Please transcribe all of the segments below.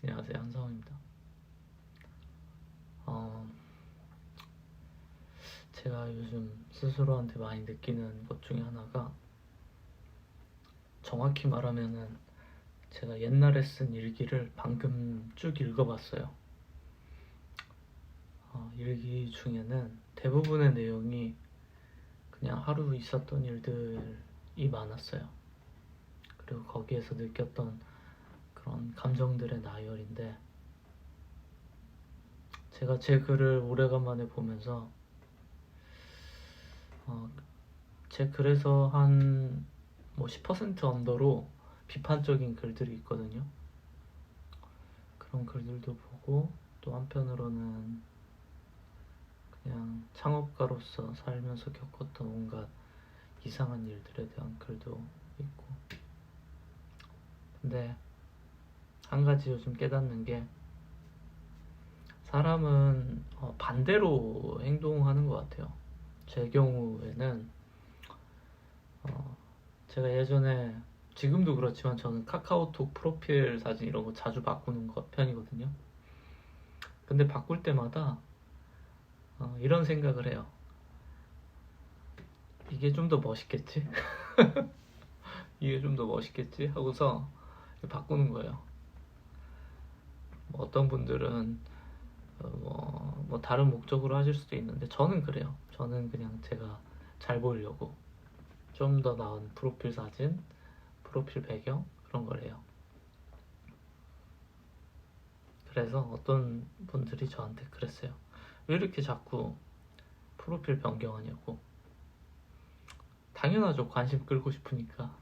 안녕하세요, 한성입니다. 제가 요즘 스스로한테 많이 느끼는 것 중에 하나가, 정확히 말하면은 제가 옛날에 쓴 일기를 방금 쭉 읽어봤어요. 일기 중에는 대부분의 내용이 그냥 하루 있었던 일들이 많았어요. 그리고 거기에서 느꼈던 그런 감정들의 나열인데, 제가 제 글을 오래간만에 보면서 제 글에서 한 10% 언더로 비판적인 글들이 있거든요. 그런 글들도 보고, 또 한편으로는 그냥 창업가로서 살면서 겪었던 온갖 이상한 일들에 대한 글도 있고. 근데 한 가지 요즘 깨닫는 게, 사람은 반대로 행동하는 것 같아요. 제 경우에는 제가 예전에, 지금도 그렇지만 저는 카카오톡 프로필 사진 이런 거 자주 바꾸는 편이거든요. 근데 바꿀 때마다 이런 생각을 해요. 이게 좀 더 멋있겠지? 이게 좀 더 멋있겠지? 하고서 바꾸는 거예요. 어떤 분들은 다른 목적으로 하실 수도 있는데, 저는 그래요. 저는 그냥 제가 잘 보이려고 좀 더 나은 프로필 사진, 프로필 배경 그런 걸 해요. 그래서 어떤 분들이 저한테 그랬어요. 왜 이렇게 자꾸 프로필 변경하냐고. 당연하죠. 관심 끌고 싶으니까.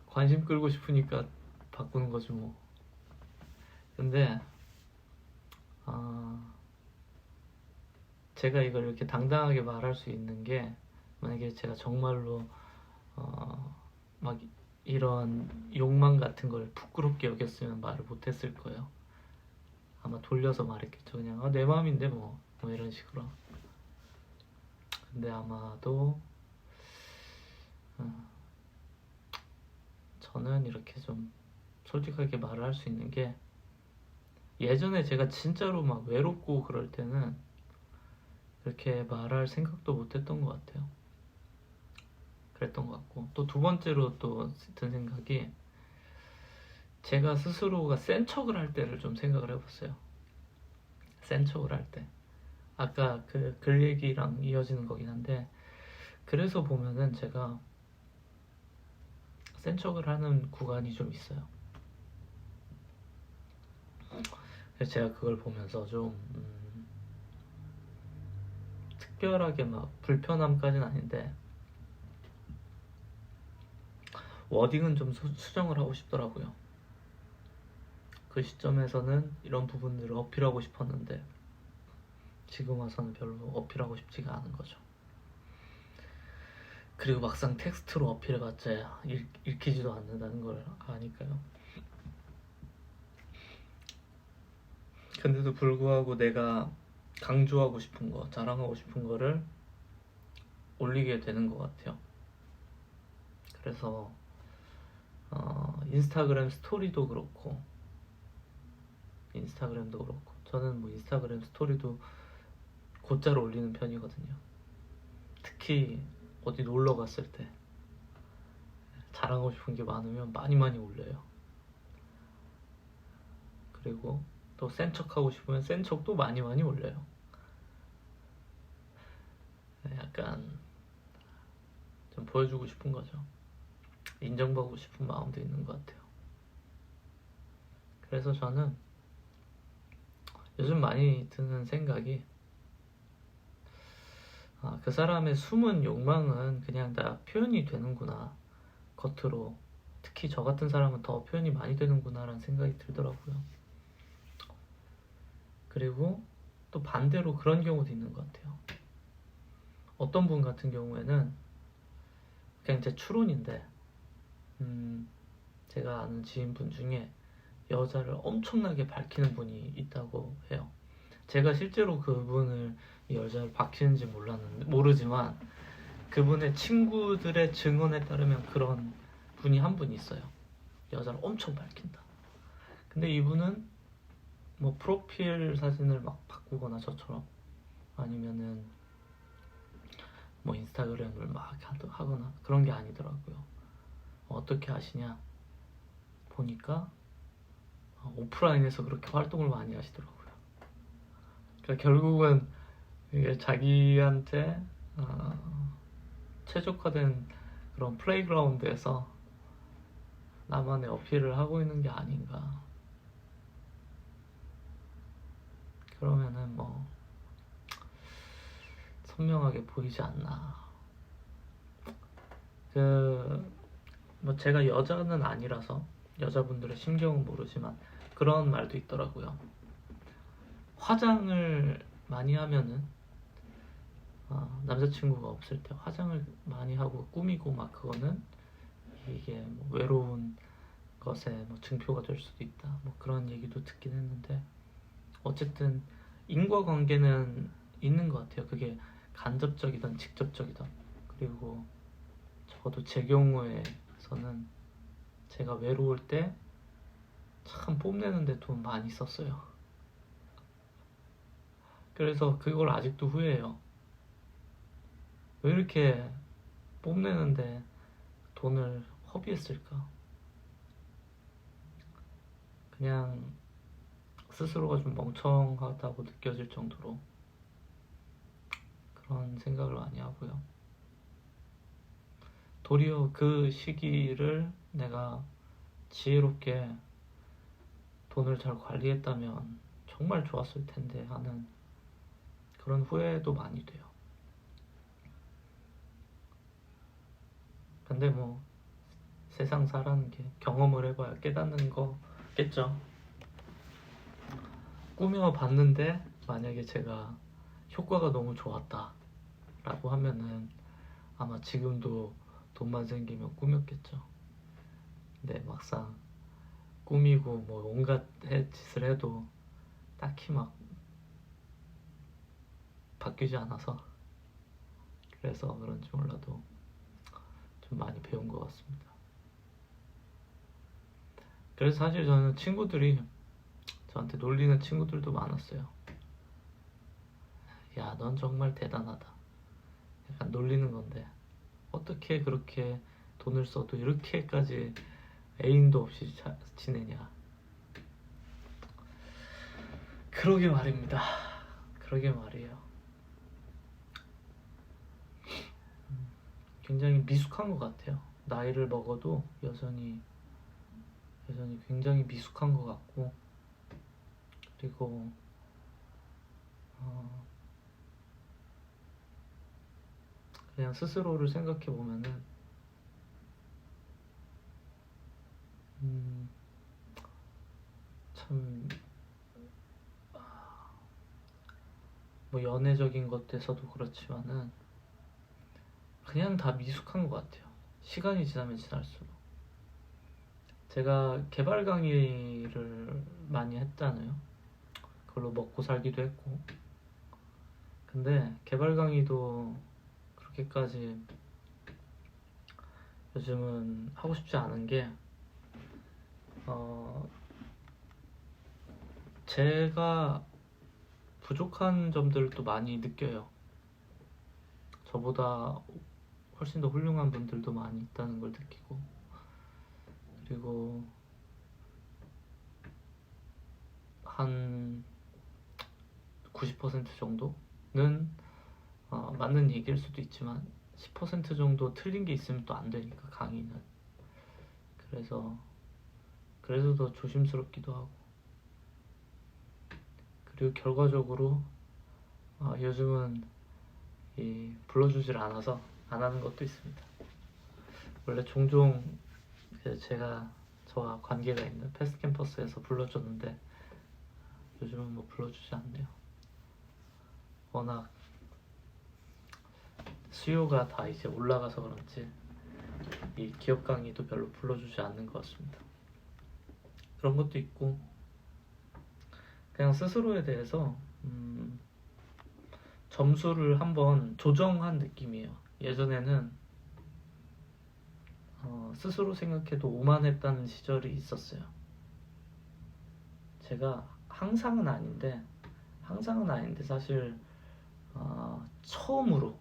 관심 끌고 싶으니까 바꾸는 거지 뭐. 근데 제가 이걸 이렇게 당당하게 말할 수 있는 게, 만약에 제가 정말로 막 이런 욕망 같은 걸 부끄럽게 여겼으면 말을 못했을 거예요. 아마 돌려서 말했겠죠. 그냥 내 마음인데 뭐 이런 식으로. 근데 아마도 저는 이렇게 좀 솔직하게 말을 할 수 있는 게, 예전에 제가 진짜로 막 외롭고 그럴 때는 그렇게 말할 생각도 못했던 것 같아요. 그랬던 것 같고, 또 두 번째로 또 든 생각이, 제가 스스로가 센 척을 할 때를 좀 생각을 해봤어요. 센 척을 할 때, 아까 그 글 얘기랑 이어지는 거긴 한데, 그래서 보면은 제가 센 척을 하는 구간이 좀 있어요. 그래서 제가 그걸 보면서 좀 특별하게 막 불편함까지는 아닌데, 워딩은 좀 수정을 하고 싶더라고요. 그 시점에서는 이런 부분들을 어필하고 싶었는데, 지금 와서는 별로 어필하고 싶지가 않은 거죠. 그리고 막상 텍스트로 어필해봤자 읽히지도 않는다는 걸 아니까요. 근데도 불구하고 내가 강조하고 싶은 거, 자랑하고 싶은 거를 올리게 되는 것 같아요. 그래서 인스타그램 스토리도 그렇고, 인스타그램도 그렇고, 저는 인스타그램 스토리도 곧잘 올리는 편이거든요. 특히 어디 놀러 갔을 때 자랑하고 싶은 게 많으면 많이 올려요. 그리고 또 센 척하고 싶으면 센 척도 많이 올려요. 약간 좀 보여주고 싶은 거죠. 인정받고 싶은 마음도 있는 것 같아요. 그래서 저는 요즘 많이 드는 생각이, 그 사람의 숨은 욕망은 그냥 다 표현이 되는구나, 겉으로. 특히 저 같은 사람은 더 표현이 많이 되는구나 라는 생각이 들더라고요. 그리고 또 반대로 그런 경우도 있는 것 같아요. 어떤 분 같은 경우에는 그냥 제 추론인데, 제가 아는 지인분 중에 여자를 엄청나게 밝히는 분이 있다고 해요. 제가 실제로 그분을, 이 여자를 밝히는지 모르지만 그분의 친구들의 증언에 따르면 그런 분이 한 분 있어요. 여자를 엄청 밝힌다. 근데 이분은 뭐 프로필 사진을 막 바꾸거나 저처럼 아니면은 뭐 인스타그램을 막 하거나 그런 게 아니더라고요. 어떻게 하시냐 보니까 오프라인에서 그렇게 활동을 많이 하시더라고요. 그러니까 결국은 이게 자기한테 최적화된 그런 플레이그라운드에서 나만의 어필을 하고 있는 게 아닌가. 그러면은 뭐 선명하게 보이지 않나. 뭐 제가 여자는 아니라서 여자분들의 심경은 모르지만 그런 말도 있더라고요. 화장을 많이 하면은 남자친구가 없을 때 화장을 많이 하고 꾸미고 막 그거는 이게 뭐 외로운 것의 뭐 증표가 될 수도 있다. 뭐 그런 얘기도 듣긴 했는데 어쨌든 인과관계는 있는 것 같아요. 그게 간접적이든 직접적이든. 그리고 적어도 제 경우에서는 제가 외로울 때 참 뽐내는데 돈 많이 썼어요. 그래서 그걸 아직도 후회해요. 왜 이렇게 뽐내는데 돈을 허비했을까? 그냥 스스로가 좀 멍청하다고 느껴질 정도로 그런 생각을 많이 하고요. 도리어 그 시기를 내가 지혜롭게 돈을 잘 관리했다면 정말 좋았을 텐데 하는 그런 후회도 많이 돼요. 근데 뭐 세상 사라는 게 경험을 해봐야 깨닫는 거겠죠. 꾸며봤는데 만약에 제가 효과가 너무 좋았다 라고 하면은 아마 지금도 돈만 생기면 꾸몄겠죠. 근데 막상 꾸미고 뭐 온갖 짓을 해도 딱히 막 바뀌지 않아서 그래서 그런지 몰라도 좀 많이 배운 것 같습니다. 그래서 사실 저는 친구들이 저한테 놀리는 친구들도 많았어요. 야, 넌 정말 대단하다. 약간 놀리는 건데 어떻게 그렇게 돈을 써도 이렇게까지 애인도 없이 지내냐. 그러게 말입니다. 그러게 말이에요. 굉장히 미숙한 것 같아요. 나이를 먹어도 여전히 굉장히 미숙한 것 같고, 그리고 그냥 스스로를 생각해 보면은 참 뭐 연애적인 것에서도 그렇지만은 그냥 다 미숙한 것 같아요. 시간이 지나면 지날수록. 제가 개발 강의를 많이 했잖아요. 그걸로 먹고 살기도 했고. 근데 개발 강의도 그렇게까지 요즘은 하고 싶지 않은 게 제가 부족한 점들도 많이 느껴요. 저보다 훨씬 더 훌륭한 분들도 많이 있다는 걸 느끼고, 그리고 한 90% 정도는 맞는 얘기일 수도 있지만 10% 정도 틀린 게 있으면 또 안 되니까 강의는. 그래서 더 조심스럽기도 하고, 그리고 결과적으로 요즘은 불러주질 않아서 안 하는 것도 있습니다. 원래 종종 제가 저와 관계가 있는 패스트캠퍼스에서 불러줬는데 요즘은 뭐 불러주지 않네요. 워낙 수요가 다 이제 올라가서 그런지 이 기업 강의도 별로 불러주지 않는 것 같습니다. 그런 것도 있고, 그냥 스스로에 대해서 점수를 한번 조정한 느낌이에요. 예전에는 스스로 생각해도 오만했다는 시절이 있었어요. 제가 항상은 아닌데 사실 처음으로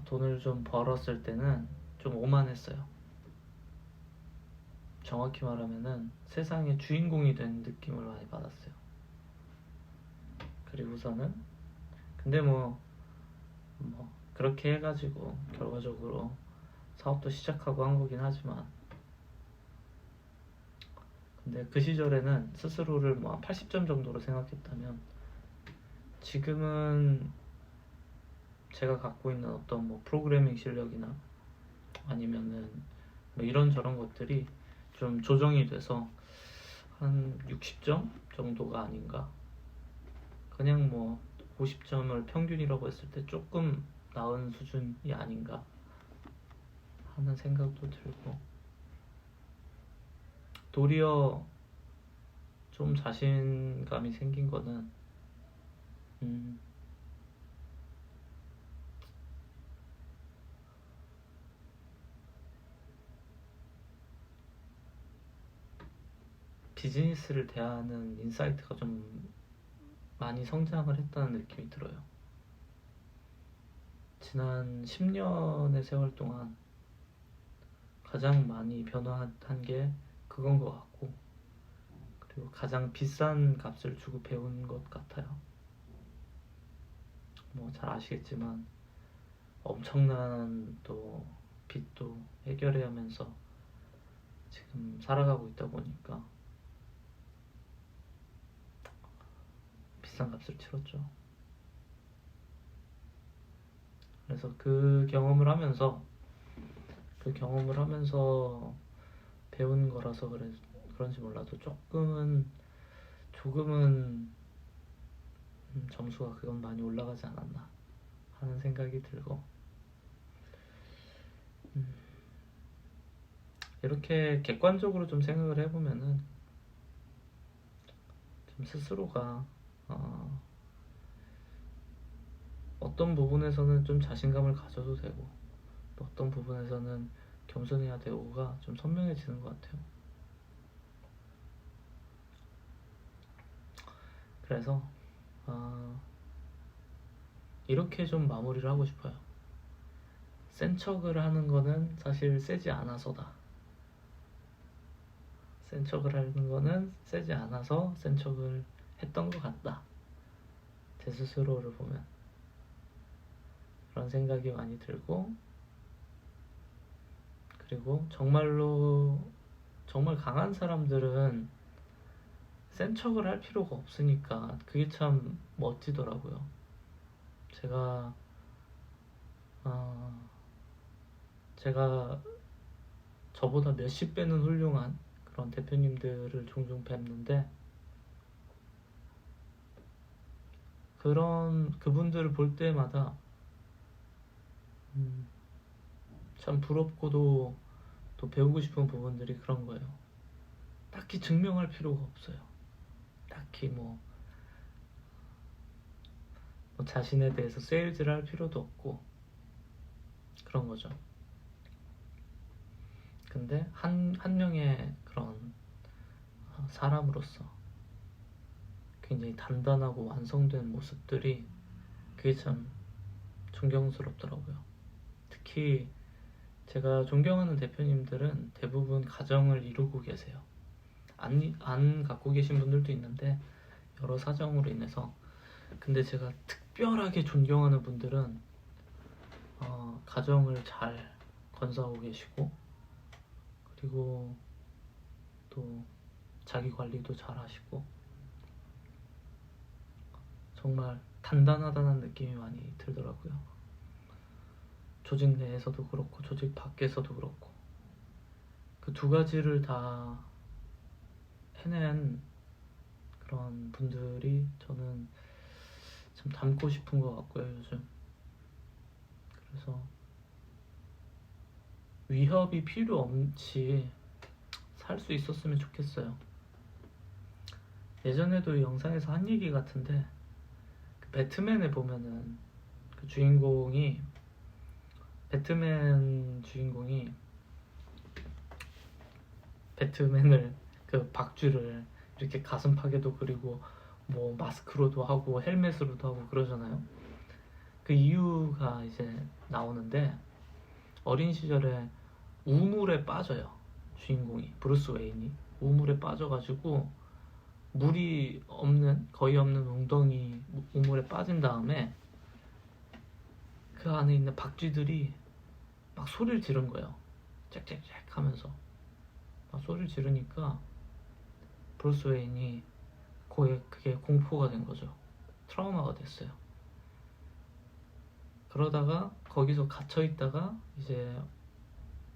돈을 좀 벌었을 때는 좀 오만했어요. 정확히 말하면은 세상의 주인공이 된 느낌을 많이 받았어요. 그리고서는 근데 뭐 그렇게 해가지고 결과적으로 사업도 시작하고 한 거긴 하지만, 근데 그 시절에는 스스로를 뭐 80점 정도로 생각했다면 지금은 제가 갖고 있는 어떤 뭐 프로그래밍 실력이나 아니면은 뭐 이런저런 것들이 좀 조정이 돼서 한 60점 정도가 아닌가. 그냥 뭐 50점을 평균이라고 했을 때 조금 나은 수준이 아닌가 하는 생각도 들고, 도리어 좀 자신감이 생긴 거는 비즈니스를 대하는 인사이트가 좀 많이 성장을 했다는 느낌이 들어요. 지난 10년의 세월 동안 가장 많이 변화한 게 그건 것 같고, 그리고 가장 비싼 값을 주고 배운 것 같아요. 뭐 잘 아시겠지만 엄청난 또 빚도 해결해야 하면서 지금 살아가고 있다 보니까 비싼 값을 치렀죠. 그래서 그 경험을 하면서 배운 거라서 그런지 몰라도 조금은 점수가 그건 많이 올라가지 않았나 하는 생각이 들고, 이렇게 객관적으로 좀 생각을 해보면은 좀 스스로가 어떤 부분에서는 좀 자신감을 가져도 되고 또 어떤 부분에서는 겸손해야 되고가 좀 선명해지는 것 같아요. 그래서 이렇게 좀 마무리를 하고 싶어요. 센 척을 하는 거는 사실 세지 않아서다. 센 척을 하는 거는 세지 않아서 센 척을 했던 것 같다. 제 스스로를 보면 그런 생각이 많이 들고, 그리고 정말 강한 사람들은 센 척을 할 필요가 없으니까 그게 참 멋지더라고요. 제가 저보다 몇십 배는 훌륭한 그런 대표님들을 종종 뵙는데, 그분들을 볼 때마다 참 부럽고도 또 배우고 싶은 부분들이 그런 거예요. 딱히 증명할 필요가 없어요. 딱히 뭐 자신에 대해서 세일즈를 할 필요도 없고 그런 거죠. 근데 한 명의 그런 사람으로서 굉장히 단단하고 완성된 모습들이 그게 참 존경스럽더라고요. 특히 제가 존경하는 대표님들은 대부분 가정을 이루고 계세요. 안 갖고 계신 분들도 있는데 여러 사정으로 인해서. 근데 제가 특별하게 존경하는 분들은 가정을 잘 건사하고 계시고, 그리고 또 자기 관리도 잘 하시고 정말 단단하다는 느낌이 많이 들더라고요. 조직 내에서도 그렇고 조직 밖에서도 그렇고 그 두 가지를 다 해낸 그런 분들이 저는 참 닮고 싶은 것 같고요, 요즘. 그래서 위협이 필요 없이 살 수 있었으면 좋겠어요. 예전에도 이 영상에서 한 얘기 같은데, 그 배트맨에 보면은 그 배트맨 주인공이 배트맨을 그 박쥐를 이렇게 가슴팍에도 그리고 뭐 마스크로도 하고 헬멧으로도 하고 그러잖아요. 그 이유가 이제 나오는데, 어린 시절에 우물에 빠져요. 주인공이, 브루스 웨인이 우물에 빠져가지고 물이 없는, 거의 없는 웅덩이 우물에 빠진 다음에 그 안에 있는 박쥐들이 막 소리를 지른 거예요. 짹짹짹 하면서 막 소리를 지르니까 브루스 웨인이 그게 공포가 된 거죠. 트라우마가 됐어요. 그러다가 거기서 갇혀 있다가 이제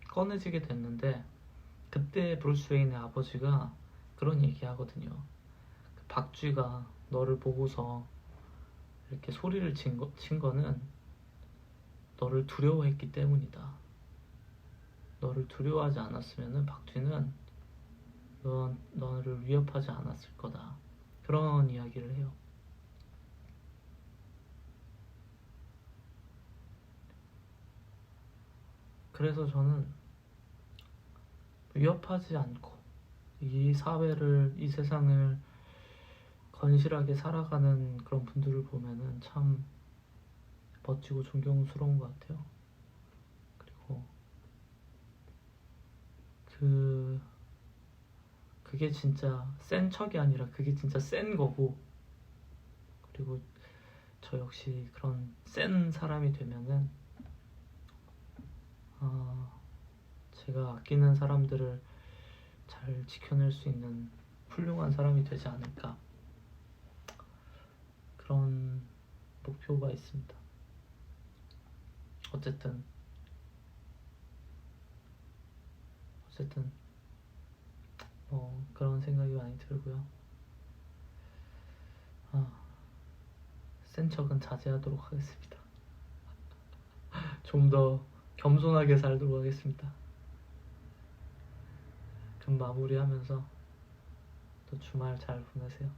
꺼내지게 됐는데, 그때 브루스 웨인의 아버지가 그런 얘기 하거든요. 그 박쥐가 너를 보고서 이렇게 소리를 친 거는 너를 두려워했기 때문이다. 너를 두려워하지 않았으면 박쥐는 너를 위협하지 않았을 거다. 그런 이야기를 해요. 그래서 저는 위협하지 않고 이 사회를, 이 세상을 건실하게 살아가는 그런 분들을 보면은 참 멋지고 존경스러운 것 같아요. 그리고 그게 진짜 센 척이 아니라 그게 진짜 센 거고, 그리고 저 역시 그런 센 사람이 되면은 제가 아끼는 사람들을 잘 지켜낼 수 있는 훌륭한 사람이 되지 않을까, 그런 목표가 있습니다. 어쨌든 그런 생각이 많이 들고요. 센 척은 자제하도록 하겠습니다. 좀 더 겸손하게 살도록 하겠습니다. 그럼 마무리하면서 또 주말 잘 보내세요.